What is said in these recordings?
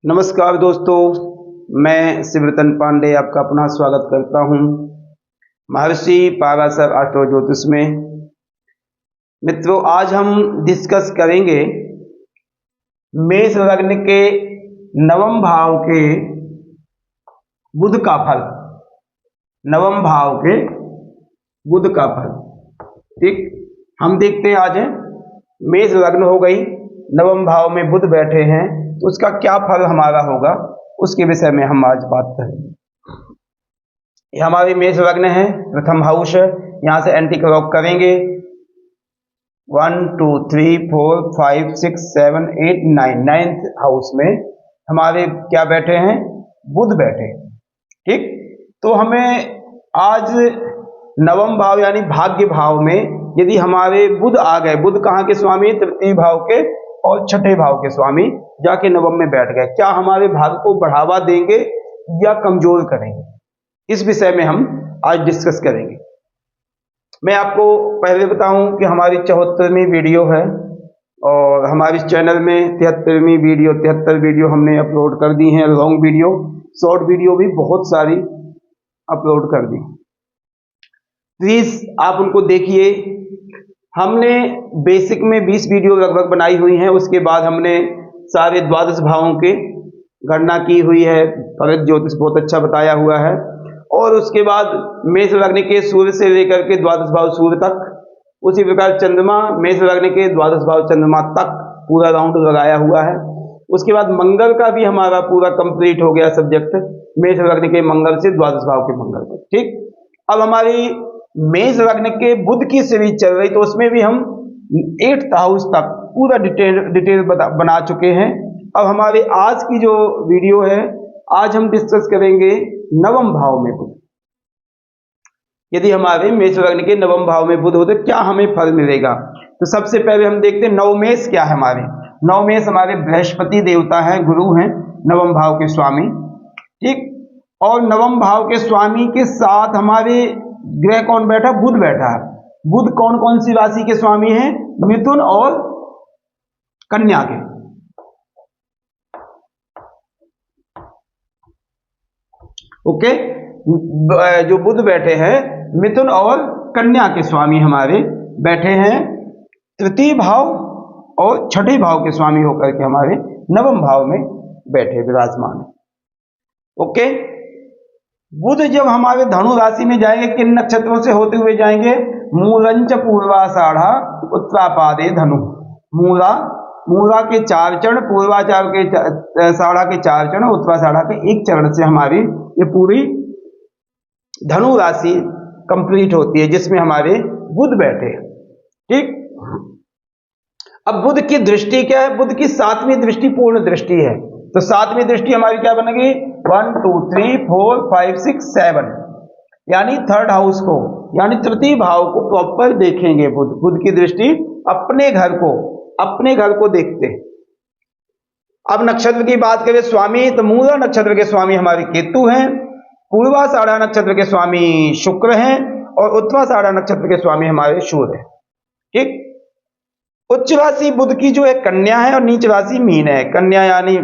नमस्कार दोस्तों, मैं शिवरतन पांडे आपका अपना स्वागत करता हूं महर्षि पाराशर एस्ट्रो ज्योतिष में। मित्रों, आज हम डिस्कस करेंगे मेष लग्न के नवम भाव के बुध का फल। नवम भाव के बुध का फल। ठीक, हम देखते हैं आज मेष लग्न हो गई, नवम भाव में बुध बैठे हैं, तो उसका क्या फल हमारा होगा उसके विषय में हम आज बात करेंगे। ये हमारी मेष लग्न है, प्रथम हाउस है। यहां से एंटी क्लॉक करेंगे 1 2 3 4 5 6 7 8 9 9th हाउस में हमारे क्या बैठे हैं, बुध बैठे। ठीक, तो हमें आज नवम भाव यानी भाग्य भाव में यदि हमारे बुध आ गए, बुध कहाँ के स्वामी, तृतीय भाव के और छठे भाव के स्वामी जाके नवम में बैठ गए, क्या हमारे भाग्य को बढ़ावा देंगे या कमजोर करेंगे, इस विषय में हम आज डिस्कस करेंगे। मैं आपको पहले बताऊं कि हमारी 74वीं वीडियो है और हमारे इस चैनल में 73 वीडियो हमने अपलोड कर दी हैं। लॉन्ग वीडियो, शॉर्ट वीडियो भी बहुत सारी अपलोड कर दी। प्लीज आप उनको देखिए। हमने बेसिक में 20 वीडियो लगभग बनाई हुई हैं, उसके बाद हमने सारे द्वादश भावों के गणना की हुई है। भरत ज्योतिष बहुत अच्छा बताया हुआ है। और उसके बाद मेष लग्न के सूर्य से लेकर के द्वादश भाव सूर्य तक, उसी प्रकार चंद्रमा, मेष लग्न के द्वादश भाव चंद्रमा तक पूरा राउंड लगाया हुआ है। उसके बाद मंगल का भी हमारा पूरा कंप्लीट हो गया सब्जेक्ट, मेष लग्न के मंगल से द्वादश भाव के मंगल तक। ठीक, अब हमारी मेष लग्न के बुध की सीरीज चल रही, तो उसमें भी हम 8th हाउस तक पूरा डिटेल बना चुके हैं। अब हमारे आज की जो वीडियो है, आज हम डिस्कस करेंगे नवम भाव में बुध। यदि हमारे मेष लग्न के नवम भाव में बुध हो तो क्या हमें फल मिलेगा। तो सबसे पहले हम देखते हैं नवमेष क्या है। हमारे नवमेष हमारे बृहस्पति देवता हैं, गुरु हैं, नवम भाव के स्वामी। ठीक, और नवम भाव के स्वामी के साथ हमारे ग्रह कौन बैठा, बुध बैठा है। बुध कौन कौन सी राशि के स्वामी हैं, मिथुन और कन्या के। ओके, जो बुध बैठे हैं मिथुन और कन्या के स्वामी हमारे बैठे हैं, तृतीय भाव और छठे भाव के स्वामी होकर के हमारे नवम भाव में बैठे विराजमान है। ओके, बुध जब हमारे धनु राशि में जाएंगे, किन नक्षत्रों से होते हुए जाएंगे, मूलंच पूर्वाषाढ़ा उत्तरापादे धनु। मूला के 4 चरण, पूर्वाषाढ़ के साढ़ा के 4 चरण, उत्तराषाढ़ा के 1 चरण से हमारी ये पूरी धनु राशि कंप्लीट होती है, जिसमें हमारे बुध बैठे। ठीक, अब बुध की दृष्टि क्या है, बुध की 7वीं दृष्टि पूर्ण दृष्टि है। तो 7वीं दृष्टि हमारी क्या बनेगी, 1 2 3 4 5 6 7 यानी 3rd हाउस को, यानी तृतीय भाव को प्रॉपर देखेंगे। बुध की दृष्टि अपने घर को देखते। अब नक्षत्र की बात करें स्वामी, तो मूला नक्षत्र के स्वामी हमारे केतु हैं, पूर्वाषाढ़ा नक्षत्र के स्वामी शुक्र हैं और उत्तराषाढ़ा नक्षत्र के स्वामी हमारे सूर्य हैं। ठीक, उच्च राशि बुध की जो है कन्या है और नीच राशि मीन है। कन्या यानी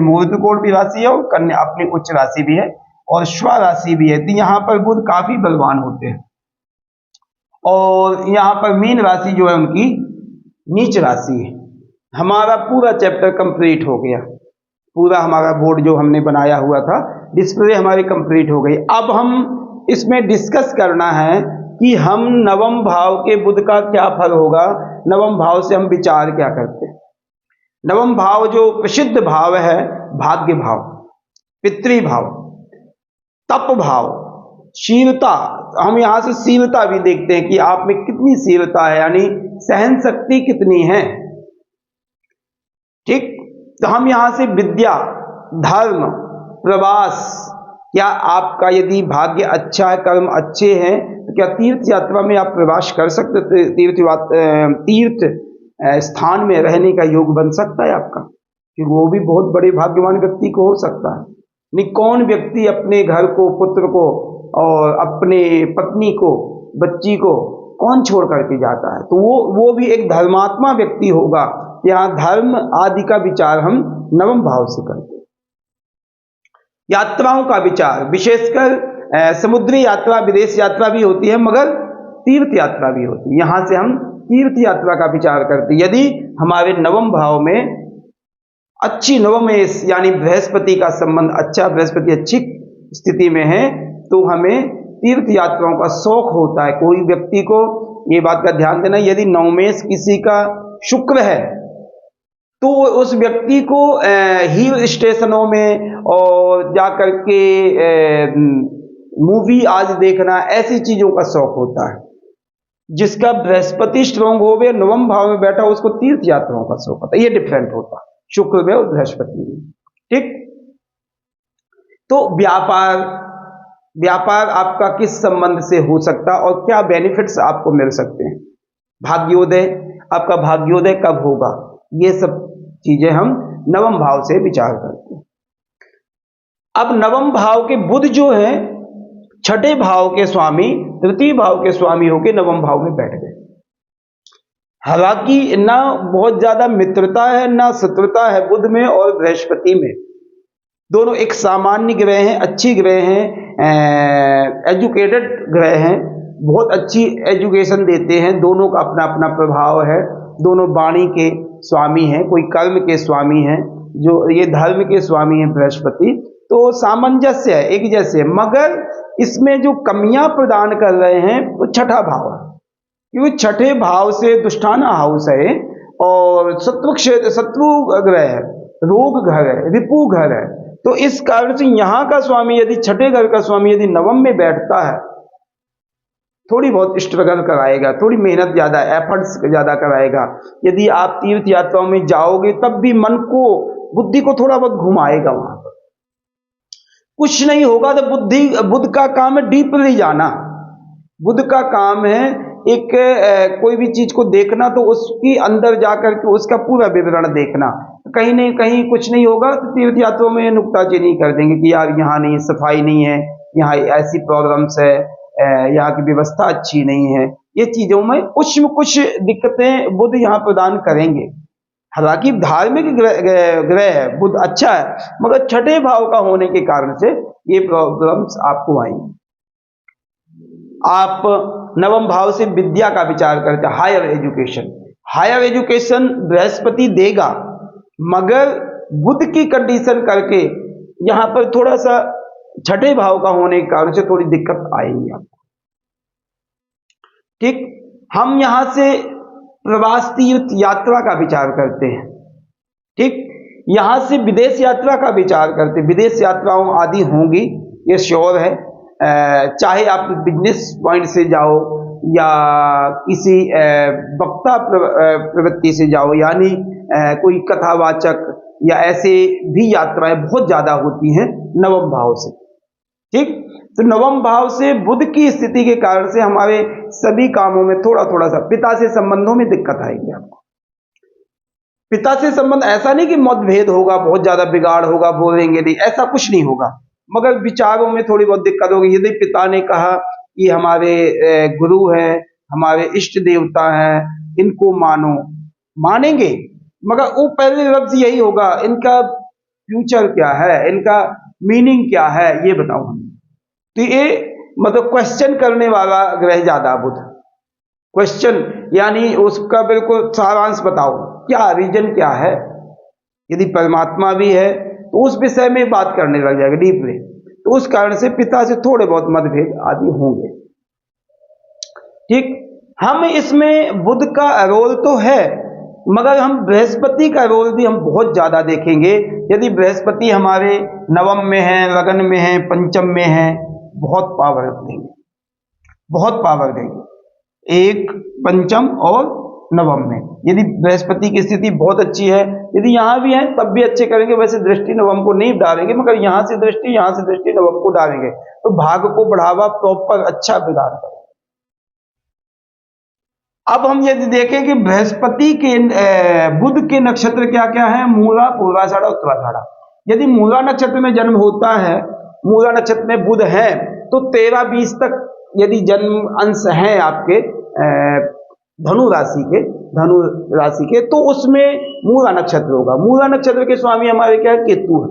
मूल त्रिकोण की राशि है और कन्या अपनी उच्च राशि भी है और स्व राशि भी है। तो यहाँ पर बुध काफी बलवान होते हैं। और यहाँ पर मीन राशि जो है उनकी नीच राशि है। हमारा पूरा चैप्टर कंप्लीट हो गया, पूरा हमारा बोर्ड जो हमने बनाया हुआ था, डिस्प्ले हमारी कंप्लीट हो गई। अब हम इसमें डिस्कस करना है कि हम नवम भाव के बुध का क्या फल होगा, नवम भाव से हम विचार क्या करते हैं। नवम भाव जो प्रसिद्ध भाव है, भाग्य भाव, पितृ भाव, तप भाव, शीलता। हम यहां से शीलता भी देखते हैं कि आप में कितनी शीलता है, यानी सहन शक्ति कितनी है। ठीक, तो हम यहां से विद्या, धर्म, प्रवास, क्या आपका यदि भाग्य अच्छा है, कर्म अच्छे हैं, तो क्या तीर्थ यात्रा में आप प्रवास कर सकते, तीर्थ स्थान में रहने का योग बन सकता है आपका, कि वो भी बहुत बड़े भाग्यवान व्यक्ति को हो सकता है। नहीं, कौन व्यक्ति अपने घर को, पुत्र को और अपने पत्नी को, बच्ची को कौन छोड़ करके जाता है, तो वो भी एक धर्मात्मा व्यक्ति होगा। यहाँ धर्म आदि का विचार हम नवम भाव से करते हैं। यात्राओं का विचार, विशेषकर समुद्री यात्रा, विदेश यात्रा भी होती है मगर तीर्थ यात्रा भी होती है। यहां से हम तीर्थ यात्रा का विचार करते हैं। यदि हमारे नवम भाव में अच्छी नवमेश यानी बृहस्पति का संबंध अच्छा, बृहस्पति अच्छी स्थिति में है, तो हमें तीर्थ यात्राओं का शौक होता है। कोई व्यक्ति को ये बात का ध्यान देना, यदि नवमेश किसी का शुक्र है तो उस व्यक्ति को हिल स्टेशनों में और जाकर के मूवी आज देखना, ऐसी चीजों का शौक होता है। जिसका बृहस्पति स्ट्रांग हो गया, नवम भाव में बैठा, उसको तीर्थ यात्राओं का शौक होता है। ये डिफरेंट होता है शुक्र में और बृहस्पति में। ठीक, तो व्यापार आपका किस संबंध से हो सकता और क्या बेनिफिट्स आपको मिल सकते हैं। भाग्योदय, आपका भाग्योदय कब होगा, ये सब चीजें हम नवम भाव से विचार करते हैं। अब नवम भाव के बुध जो है छठे भाव के स्वामी, तृतीय भाव के स्वामी होके नवम भाव में बैठ गए। हालांकि ना बहुत ज्यादा मित्रता है ना शत्रुता है बुध में और बृहस्पति में। दोनों एक सामान्य ग्रह हैं, अच्छी ग्रह हैं, एजुकेटेड ग्रह हैं, बहुत अच्छी एजुकेशन देते हैं। दोनों का अपना अपना प्रभाव है। दोनों वाणी के स्वामी हैं, कोई कर्म के स्वामी हैं, जो ये धर्म के स्वामी हैं बृहस्पति। तो सामंजस्य है, एक जैसे, मगर इसमें जो कमियां प्रदान कर रहे हैं वो छठा भाव है, क्योंकि छठे भाव से दुष्टाना हाउस है और शत्रु ग्रह है, रोग घर है, रिपु घर है। तो इस कारण से यहां का स्वामी यदि छठे घर का स्वामी यदि नवम में बैठता है, थोड़ी बहुत स्ट्रगल कराएगा, थोड़ी मेहनत ज्यादा, एफर्ट्स ज्यादा कराएगा। यदि आप तीर्थ यात्राओं में जाओगे तब भी मन को, बुद्धि को थोड़ा बहुत घुमाएगा। वहां पर कुछ नहीं होगा तो बुद्ध का काम है डीपली जाना। बुद्ध का काम है एक कोई भी चीज को देखना तो उसकी अंदर जाकर के उसका पूरा विवरण देखना। कहीं नहीं कहीं कुछ नहीं होगा तो तीर्थ यात्राओं में नुक्ताचीनी कर देंगे कि यार यहाँ नहीं, सफाई नहीं है, यहाँ ऐसी प्रॉब्लम्स है, यहाँ की व्यवस्था अच्छी नहीं है। ये चीजों में कुछ दिक्कतें बुध यहाँ प्रदान करेंगे। हालांकि धार्मिक ग्रह है, बुध अच्छा है, मगर छठे भाव का होने के कारण से ये प्रॉब्लम्स आपको आएंगी। आप नवम भाव से विद्या का विचार करते हैं, हायर एजुकेशन बृहस्पति देगा, मगर बुध की कंडीशन करके यहां पर थोड़ा सा छठे भाव का होने के कारण से थोड़ी दिक्कत आएगी आपको। ठीक, हम यहां से प्रवास तीर्थ यात्रा का विचार करते हैं। ठीक, यहां से विदेश यात्रा का विचार करते हैं। विदेश यात्राओं आदि होंगी, ये श्योर है। चाहे आप बिजनेस पॉइंट से जाओ या किसी वक्ता प्रवृत्ति से जाओ, यानी कोई कथावाचक या ऐसे भी यात्राएं बहुत ज्यादा होती हैं नवम भाव से। ठीक, तो नवम भाव से बुध की स्थिति के कारण से हमारे सभी कामों में थोड़ा थोड़ा सा पिता से संबंधों में दिक्कत आएगी आपको। पिता से संबंध ऐसा नहीं कि मतभेद होगा, बहुत ज्यादा बिगाड़ होगा, बोलेंगे नहीं, ऐसा कुछ नहीं होगा, मगर विचारों में थोड़ी बहुत दिक्कत होगी। यदि पिता ने कहा कि हमारे गुरु हैं, हमारे इष्ट देवता हैं, इनको मानो, मानेंगे, मगर वो पहले लफ्ज यही होगा, इनका फ्यूचर क्या है, इनका मीनिंग क्या है, ये बताओ हमें। तो ये मतलब क्वेश्चन करने वाला ग्रह ज्यादा बुध। क्वेश्चन यानी उसका बिल्कुल सारांश बताओ, क्या रीजन क्या है। यदि परमात्मा भी है तो उस विषय में बात करने लग जाएगा डीपली। तो उस कारण से पिता से थोड़े बहुत मतभेद आदि होंगे। ठीक, हम इसमें बुध का रोल तो है, मगर हम बृहस्पति का रोल भी हम बहुत ज्यादा देखेंगे। यदि बृहस्पति हमारे नवम में है, लगन में है, पंचम में है, बहुत पावर देंगे, बहुत पावर देंगे। एक पंचम और नवम में यदि बृहस्पति की स्थिति बहुत अच्छी है, यदि यहां भी है तब भी अच्छे करेंगे। वैसे दृष्टि नवम को नहीं डालेंगे, मगर यहां से दृष्टि नवम को डालेंगे तो भाग को बढ़ावा प्रॉपर अच्छा प्रदान करेंगे। अब हम यदि देखें कि बृहस्पति के बुध के नक्षत्र क्या क्या है, मूला, पूर्वाषाढ़ा, उत्तराषाढ़ा। यदि मूला नक्षत्र में जन्म होता है, मूला नक्षत्र में बुध है, तो 13-20 तक यदि जन्म अंश है आपके धनु राशि के, तो उसमें मूला नक्षत्र होगा। मूला नक्षत्र के स्वामी हमारे क्या है, केतु है।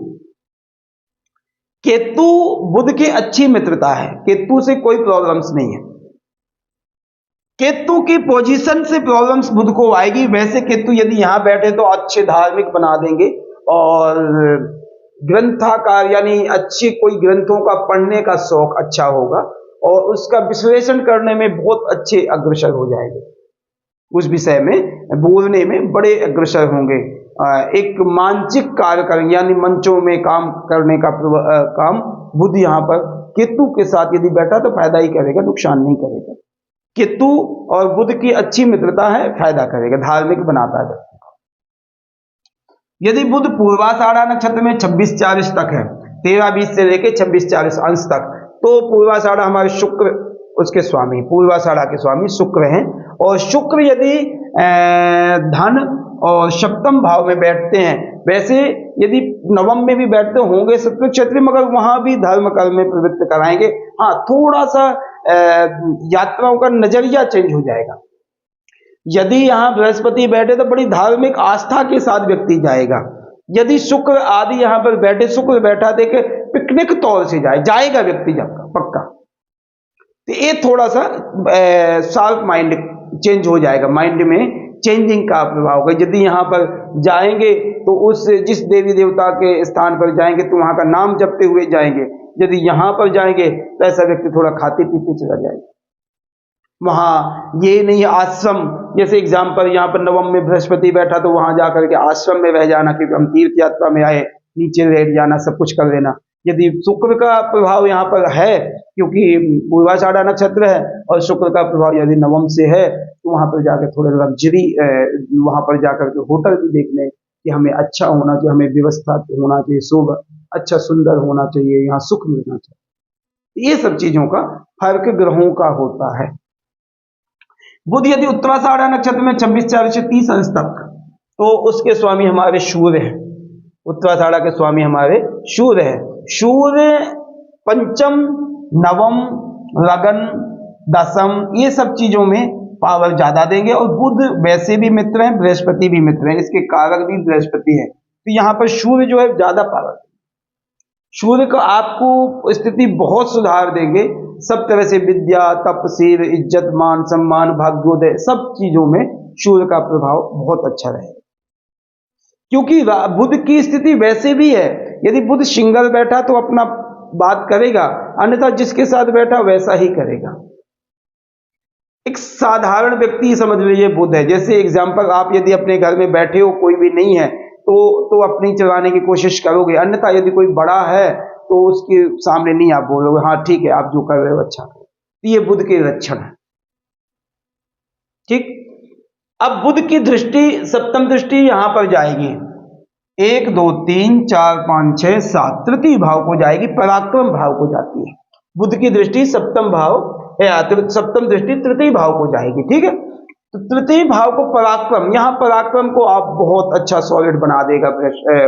केतु बुध की अच्छी मित्रता है, केतु से कोई प्रॉब्लम्स नहीं है। केतु की पोजीशन से प्रॉब्लम्स बुध को आएगी। वैसे केतु यदि यहां बैठे तो अच्छे धार्मिक बना देंगे और ग्रंथाकार यानी अच्छे कोई ग्रंथों का पढ़ने का शौक अच्छा होगा और उसका विश्लेषण करने में बहुत अच्छे अग्रसर हो जाएंगे, उस विषय में बोलने में बड़े अग्रसर होंगे। एक मानसिक कार्य करेंगे यानी मंचों में काम करने का काम बुध यहाँ पर केतु के साथ यदि बैठा तो फायदा ही करेगा, नुकसान नहीं करेगा। केतु और बुध की अच्छी मित्रता है, फायदा करेगा, धार्मिक बनाता है व्यक्ति को। यदि बुध पूर्वाषाढ़ा नक्षत्र में 26-40 तक है, 13-20 से लेकर 26-40 अंश तक, तो पूर्वाषाढ़ा हमारे शुक्र उसके स्वामी, पूर्वाषाढ़ा के स्वामी शुक्र हैं। और शुक्र यदि धन और सप्तम भाव में बैठते हैं, वैसे यदि नवम में भी बैठते होंगे शत्रु क्षेत्र, मगर वहां भी धर्म कर्म में प्रवृत्त कराएंगे। हाँ, थोड़ा सा यात्राओं का नजरिया चेंज हो जाएगा। यदि यहाँ बृहस्पति बैठे तो बड़ी धार्मिक आस्था के साथ व्यक्ति जाएगा। यदि शुक्र आदि यहाँ पर बैठे, शुक्र बैठा देखे पिकनिक तौर से जाएगा व्यक्ति जाएगा पक्का। तो ये थोड़ा सा शार्प माइंड चेंज हो जाएगा, माइंड में चेंजिंग का प्रभाव होगा। यदि यहाँ पर जाएंगे तो उस जिस देवी देवता के स्थान पर जाएंगे तो वहां का नाम जपते हुए जाएंगे। यदि यहाँ पर जाएंगे तो ऐसा व्यक्ति थोड़ा खाते पीते चला जाएगा। वहां ये नहीं आश्रम, जैसे एग्जाम्पल यहाँ पर नवम में बृहस्पति बैठा तो वहां जाकर के आश्रम में रह जाना, क्योंकि हम तीर्थ यात्रा में आए, नीचे रह जाना, सब कुछ कर लेना। यदि शुक्र का प्रभाव यहाँ पर है, क्योंकि पूर्वाषाढ़ा नक्षत्र है और शुक्र का प्रभाव यदि नवम से है, तो वहां पर जाकर थोड़े लग्जरी, वहां पर जाकर के होटल भी देख लें कि हमें अच्छा होना चाहिए, हमें व्यवस्था होना चाहिए, शुभ अच्छा सुंदर होना चाहिए, यहाँ सुख मिलना चाहिए। ये सब चीजों का फर्क ग्रहों का होता है। बुध यदि उत्तराषाढ़ा नक्षत्र में 26-40 से 30 अंश तक, तो उसके स्वामी हमारे सूर्य हैं। उत्तराषाढ़ा के स्वामी हमारे सूर्य हैं। सूर्य पंचम, नवम, लगन, दशम, ये सब चीजों में पावर ज्यादा देंगे। और बुध वैसे भी मित्र हैं, बृहस्पति भी मित्र हैं, इसके कारक भी बृहस्पति है। तो यहाँ पर सूर्य जो है ज्यादा पावर, सूर्य को आपको स्थिति बहुत सुधार देंगे सब तरह से, विद्या, तपसील, इज्जत, मान सम्मान, भाग्योदय, सब चीजों में सूर्य का प्रभाव बहुत अच्छा रहेगा। क्योंकि बुध की स्थिति वैसे भी है, यदि बुध सिंगल बैठा तो अपना बात करेगा, अन्यथा जिसके साथ बैठा वैसा ही करेगा। एक साधारण व्यक्ति समझ लीजिए बुध है। जैसे एग्जाम्पल, आप यदि अपने घर में बैठे हो, कोई भी नहीं है, तो अपनी चलाने की कोशिश करोगे, अन्यथा यदि कोई बड़ा है तो उसके सामने नहीं आप बोलोगे हाँ ठीक है आप जो कर रहे हो अच्छा करो। तो ये बुध के लक्षण है। ठीक, अब बुध की दृष्टि, सप्तम दृष्टि यहां पर जाएगी, 1 2 3 4 5 6 7 तृतीय भाव को जाएगी, पराक्रम भाव को जाती है। बुध की दृष्टि सप्तम भाव है, सप्तम दृष्टि तृतीय भाव को जाएगी। ठीक है, तो तृतीय भाव को पराक्रम, यहां पराक्रम को आप बहुत अच्छा सॉलिड बना देगा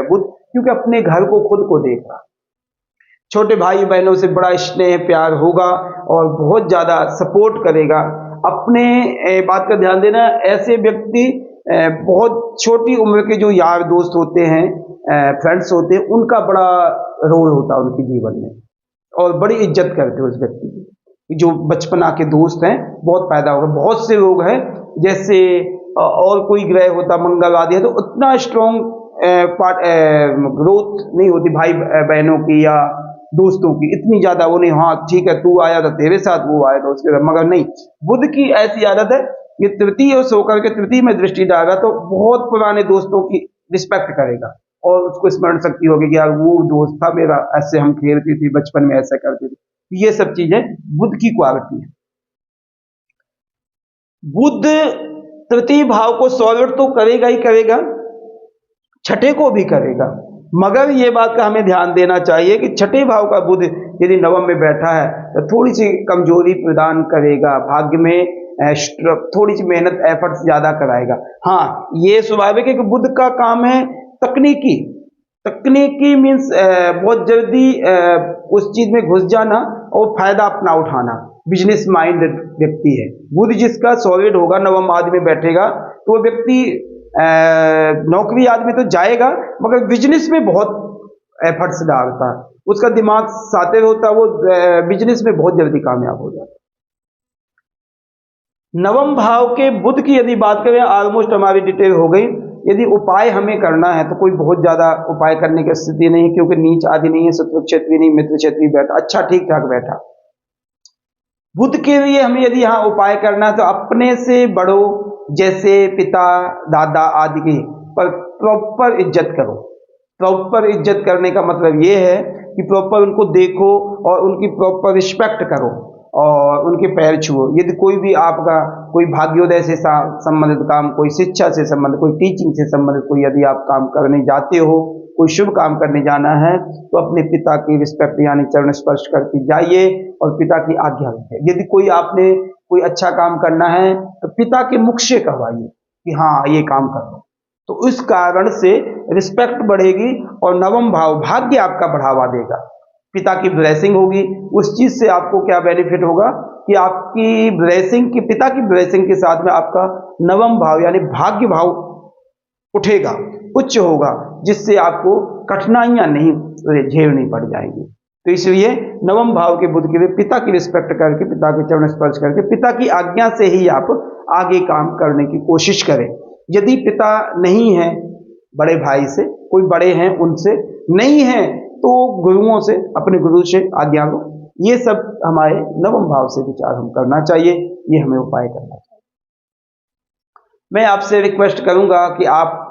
बुध, क्योंकि अपने घर को खुद को देख रहा, छोटे भाई बहनों से बड़ा स्नेह प्यार होगा और बहुत ज्यादा सपोर्ट करेगा। अपने बात का ध्यान देना, ऐसे व्यक्ति बहुत छोटी उम्र के जो यार दोस्त होते हैं, फ्रेंड्स होते हैं, उनका बड़ा रोल होता है उनके जीवन में और बड़ी इज्जत करते हैं उस व्यक्ति की। जो बचपना के दोस्त हैं बहुत पैदा होगा। बहुत से लोग हैं जैसे और कोई ग्रह होता मंगल आदि है तो उतना स्ट्रॉन्ग ग्रोथ नहीं होती भाई बहनों की या दोस्तों की, इतनी ज्यादा वो नहीं, हाँ ठीक है तू आया था तेरे साथ, वो आया था उसके साथ, मगर नहीं। बुध की ऐसी आदत है, ये तृतीय और होकर के तृतीय में दृष्टि डालेगा तो बहुत पुराने दोस्तों की रिस्पेक्ट करेगा और उसको स्मरण शक्ति होगी कि यार वो दोस्त था मेरा, ऐसे हम खेलती थी बचपन में, ऐसा करते थे। ये सब चीजें बुध की क्वालिटी है। बुध तृतीय भाव को सॉलिड तो करेगा ही करेगा, छठे को भी करेगा, मगर ये बात का हमें ध्यान देना चाहिए कि छठे भाव का बुध यदि नवम में बैठा है तो थोड़ी सी कमजोरी प्रदान करेगा, भाग्य में थोड़ी सी मेहनत एफर्ट्स ज्यादा कराएगा। हाँ, ये स्वाभाविक है कि बुध का काम है तकनीकी, तकनीकी मीन्स बहुत जल्दी उस चीज में घुस जाना और फायदा अपना उठाना, बिजनेस माइंड व्यक्ति है। बुध जिसका सॉलिड होगा, नवम आदमी में बैठेगा, तो वो व्यक्ति नौकरी आदमी तो जाएगा मगर बिजनेस में बहुत एफर्ट्स डालता है, उसका दिमाग सातिर होता है, वो बिजनेस में बहुत जल्दी कामयाब हो जाता है। नवम भाव के बुध की यदि बात करें, ऑलमोस्ट हमारी डिटेल हो गई। यदि उपाय हमें करना है तो कोई बहुत ज्यादा उपाय करने की स्थिति नहीं, क्योंकि नीच आदि नहीं है, शत्रु क्षेत्री नहीं, मित्र क्षेत्री बैठा, अच्छा ठीक ठाक बैठा। बुध के लिए हमें यदि यहाँ उपाय करना है तो अपने से बड़ों जैसे पिता दादा आदि की पर प्रॉपर इज्जत करो। प्रॉपर इज्जत करने का मतलब ये है कि प्रॉपर उनको देखो और उनकी प्रॉपर रिस्पेक्ट करो और उनके पैर छुओ। यदि कोई भी आपका कोई भाग्योदय से संबंधित काम, कोई शिक्षा से संबंधित, कोई टीचिंग से संबंधित कोई यदि आप काम करने जाते हो, कोई शुभ काम करने जाना है, तो अपने पिता की रिस्पेक्ट यानी चरण स्पर्श करके जाइए और पिता की आज्ञा है। यदि कोई आपने कोई अच्छा काम करना है तो पिता के मुख से कहवाइए कि हाँ ये काम कर लो, तो इस कारण से रिस्पेक्ट बढ़ेगी और नवम भाव भाग्य आपका बढ़ावा देगा। पिता की ब्लेसिंग होगी, उस चीज से आपको क्या बेनिफिट होगा कि आपकी ब्लेसिंग की, पिता की ब्लेसिंग के साथ में आपका नवम भाव यानी भाग्य भाव उठेगा, उच्च होगा, जिससे आपको कठिनाइयां नहीं झेलनी पड़ जाएंगी। तो इसलिए नवम भाव के बुध के लिए पिता की रिस्पेक्ट करके, पिता के चरण स्पर्श करके, पिता की आज्ञा से ही आप आगे काम करने की कोशिश करें। यदि पिता नहीं है, बड़े भाई से, कोई बड़े हैं उनसे नहीं है, तो गुरुओं से, अपने गुरु से आज्ञा लो। ये सब हमारे नवम भाव से विचार हम करना चाहिए, ये हमें उपाय करना चाहिए। मैं आपसे रिक्वेस्ट करूंगा कि आप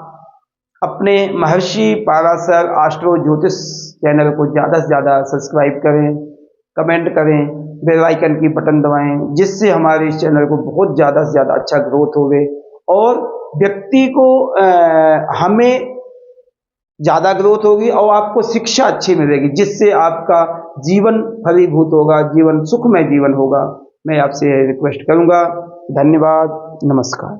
अपने महर्षि पाराशर एस्ट्रो ज्योतिष चैनल को ज़्यादा से ज़्यादा सब्सक्राइब करें, कमेंट करें, बेल आइकन की बटन दबाएं, जिससे हमारे इस चैनल को बहुत ज़्यादा से ज़्यादा अच्छा ग्रोथ होवे और व्यक्ति को हमें ज़्यादा ग्रोथ होगी और आपको शिक्षा अच्छी मिलेगी, जिससे आपका जीवन फलीभूत होगा, जीवन सुखमय जीवन होगा। मैं आपसे रिक्वेस्ट करूंगा। धन्यवाद, नमस्कार।